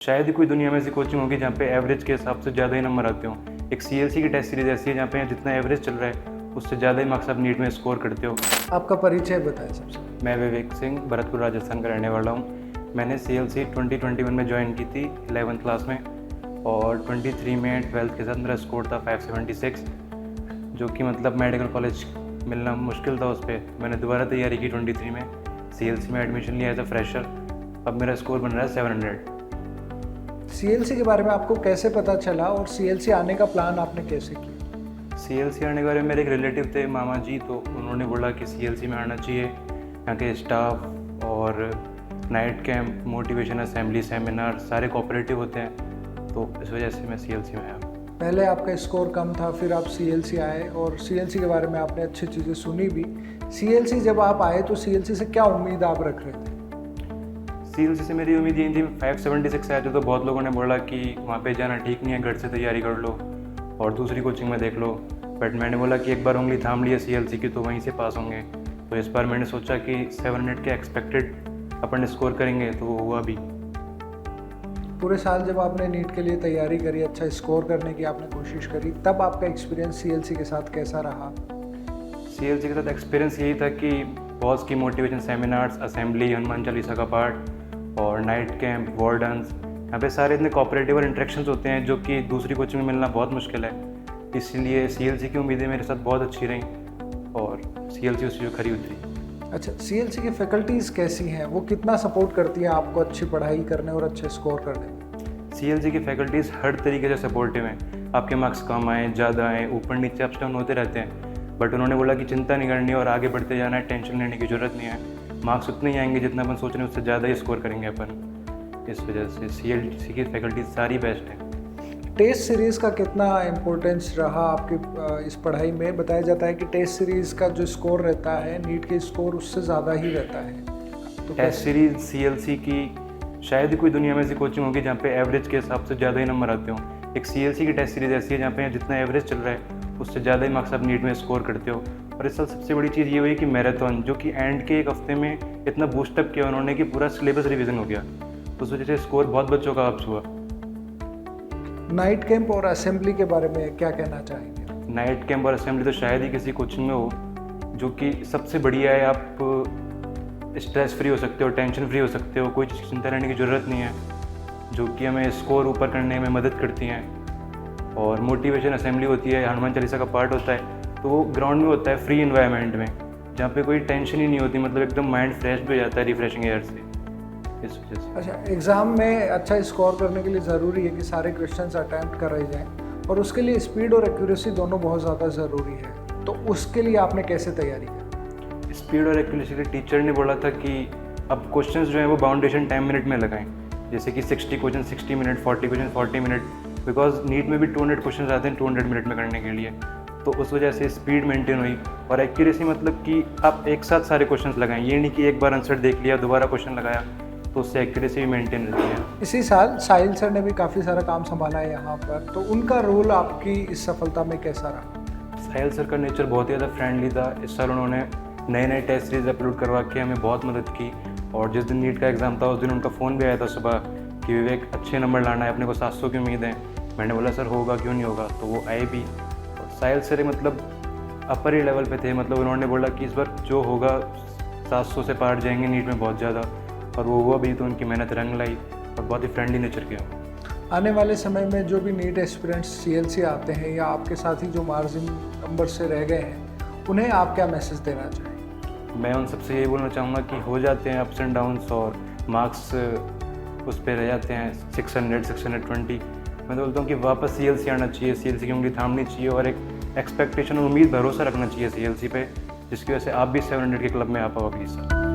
शायद ही कोई दुनिया में ऐसी कोचिंग होगी जहाँ पे एवरेज के हिसाब से ज़्यादा ही नंबर आते हों। एक सीएलसी की टेस्ट सीरीज़ ऐसी है जहाँ पे जितना एवरेज चल रहा है उससे ज़्यादा ही मार्क्स आप नीट में स्कोर करते हो। आपका परिचय बताएं सबसे। मैं विवेक सिंह भरतपुर राजस्थान का रहने वाला हूँ। मैंने सीएलसी 2021 में ज्वाइन की थी 11th क्लास में और 23 में 12th के साथ मेरा स्कोर था 576, जो कि मतलब मेडिकल कॉलेज मिलना मुश्किल था। उस पर मैंने दोबारा तैयारी की 23 में सीएलसी में एडमिशन लिया एज अ फ्रेशर। अब मेरा स्कोर बन रहा है 700। सीएलसी के बारे में आपको कैसे पता चला और सीएलसी आने का प्लान आपने कैसे किया? सीएलसी आने के बारे में मेरे एक रिलेटिव थे मामा जी, तो उन्होंने बोला कि सीएलसी में आना चाहिए। यहाँ के स्टाफ और night camp, motivation assembly, seminar सारे कोऑपरेटिव होते हैं, तो इस वजह से मैं सीएलसी में आया। पहले आपका स्कोर कम था, फिर आप सीएलसी आए और सीएलसी के बारे में आपने अच्छी चीज़ें सुनी भी। सीएलसी जब आप आए तो सीएलसी से क्या उम्मीद आप रख रहे थे? सीएलसी से मेरी उम्मीद यही थी। 576 आए थे तो बहुत लोगों ने बोला कि वहाँ पे जाना ठीक नहीं है, घर से तैयारी कर लो और दूसरी कोचिंग में देख लो। बट मैंने बोला कि एक बार उंगली थाम ली है सीएलसी की तो वहीं से पास होंगे। तो इस बार मैंने सोचा कि 700 के एक्सपेक्टेड अपन स्कोर करेंगे, तो वो हुआ भी। पूरे साल जब आपने नीट के लिए तैयारी करी, अच्छा स्कोर करने की आपने कोशिश करी, तब आपका एक्सपीरियंस सीएलसी के साथ कैसा रहा? सीएलसी के साथ एक्सपीरियंस यही था कि बॉस की motivation seminars, assembly, Hanuman Chalisa का पाठ और नाइट कैंप, वार्डन्स, यहाँ पे सारे इतने कोऑपरेटिव और इंटरेक्शंस होते हैं जो कि दूसरी कोचिंग में मिलना बहुत मुश्किल है। इसलिए सीएलसी की उम्मीदें मेरे साथ बहुत अच्छी रहीं और सीएलसी उसी जो खरी उतरी। अच्छा, सीएलसी की फैकल्टीज़ कैसी हैं? वो कितना सपोर्ट करती हैं आपको अच्छी पढ़ाई करने और अच्छे स्कोर करने में? सीएलसी की फैकल्टीज़ हर तरीके से सपोर्टिव हैं। आपके मार्क्स कम आएँ, ज़्यादा आएँ, ऊपर नीचे अप्स डाउन होते रहते हैं, बट उन्होंने बोला कि चिंता नहीं करनी और आगे बढ़ते जाना है, टेंशन लेने की ज़रूरत नहीं है। मार्क्स उतने ही आएंगे जितना अपन सोच रहे हैं, उससे ज़्यादा ही स्कोर करेंगे अपन। इस वजह से सीएलसी की फैकल्टी सारी बेस्ट है। टेस्ट सीरीज़ का कितना इम्पोर्टेंस रहा आपकी इस पढ़ाई में? बताया जाता है कि टेस्ट सीरीज़ का जो स्कोर रहता है नीट के स्कोर उससे ज़्यादा ही रहता है। तो टेस्ट सीरीज सीएलसी की शायद ही कोई दुनिया में ऐसी कोचिंग होगी जहाँ पे एवरेज के हिसाब से ज़्यादा ही नंबर आते हों। एक सीएलसी की टेस्ट सीरीज ऐसी है जहाँ पे जितना एवरेज चल रहा है उससे ज़्यादा ही मार्क्स आप नीट में स्कोर करते हो। और इस साल सबसे बड़ी चीज़ ये हुई कि मैराथन, जो कि एंड के एक हफ्ते में इतना बूस्टअप किया उन्होंने कि पूरा सिलेबस रिवीजन हो गया, तो उस वजह से स्कोर बहुत बच्चों का अप्स हुआ। नाइट कैंप और असेंबली के बारे में क्या कहना चाहेंगे? नाइट कैंप और असेंबली तो शायद ही किसी कोचिंग में हो, जो कि सबसे बढ़िया है। आप स्ट्रेस फ्री हो सकते हो, टेंशन फ्री हो सकते हो, कोई चीज़ की चिंता करने की ज़रूरत नहीं है, जो कि हमें स्कोर ऊपर करने में मदद करती हैं। और मोटिवेशन असेंबली होती है, हनुमान चालीसा का पार्ट होता है, तो वो ग्राउंड में होता है, फ्री इन्वायरमेंट में, जहाँ पे कोई टेंशन ही नहीं होती, मतलब एकदम माइंड फ्रेश भी हो जाता है रिफ्रेशिंग एयर से, इस वजह से। अच्छा, एग्ज़ाम में अच्छा स्कोर करने के लिए ज़रूरी है कि सारे क्वेश्चंस अटैम्प्ट कराए जाएँ और उसके लिए स्पीड और एक्यूरेसी दोनों बहुत ज़्यादा ज़रूरी है, तो उसके लिए आपने कैसे तैयारी की? स्पीड और एक्यूरेसी के टीचर ने बोला था कि अब क्वेश्चंस जो हैं वो बाउंडेशन 10 मिनट में लगाएं, जैसे कि 60 question 60 minute, 40 question 40 minute, because NEET में भी 200 क्वेश्चन आते हैं 200 मिनट में करने के लिए, तो उस वजह से स्पीड मेंटेन हुई। और एक्यूरेसी मतलब कि आप एक साथ सारे क्वेश्चंस लगाएं, ये नहीं कि एक बार आंसर देख लिया दोबारा क्वेश्चन लगाया, तो उससे एक्यूरेसी भी मेंटेन रहती है। इसी साल साहिल सर ने भी काफ़ी सारा काम संभाला है यहाँ पर, तो उनका रोल आपकी इस सफलता में कैसा रहा? साहिल सर का नेचर बहुत ही ज़्यादा फ्रेंडली था। इस साल उन्होंने नए नए टेस्ट सीरीज अपलोड करवा के हमें बहुत मदद की। और जिस दिन नीट का एग्ज़ाम था उस दिन उनका फ़ोन भी आया था सुबह कि विवेक अच्छे नंबर लाना है, अपने को 700 की उम्मीद है। मैंने बोला सर होगा, क्यों नहीं होगा, तो वो आए भी। और साहिल सर मतलब अपर ही लेवल पे थे, मतलब उन्होंने बोला कि इस बार जो होगा 700 से पार जाएंगे नीट में बहुत ज़्यादा, और वो हुआ भी, तो उनकी मेहनत रंग लाई और बहुत ही फ्रेंडली नेचर के हैं। आने वाले समय में जो भी नीट एस्पिरेंट्स सीएलसी आते हैं या आपके साथ ही जो मार्जिन नंबर से रह गए हैं, उन्हें आप क्या मैसेज देना चाहेंगे? मैं उन सबसे यही बोलना चाहूँगा कि हो जाते हैं अप्स एंड डाउन्स और मार्क्स उस पर रह जाते हैं 600 620। मैं तो बोलता हूँ कि वापस सीएलसी आना चाहिए, सीएलसी की उंगली थामनी चाहिए और एक एक्सपेक्टेशन और उम्मीद, भरोसा रखना चाहिए सीएलसी पे, जिसकी वजह से आप भी 700 के क्लब में आ पाओ अगली साल।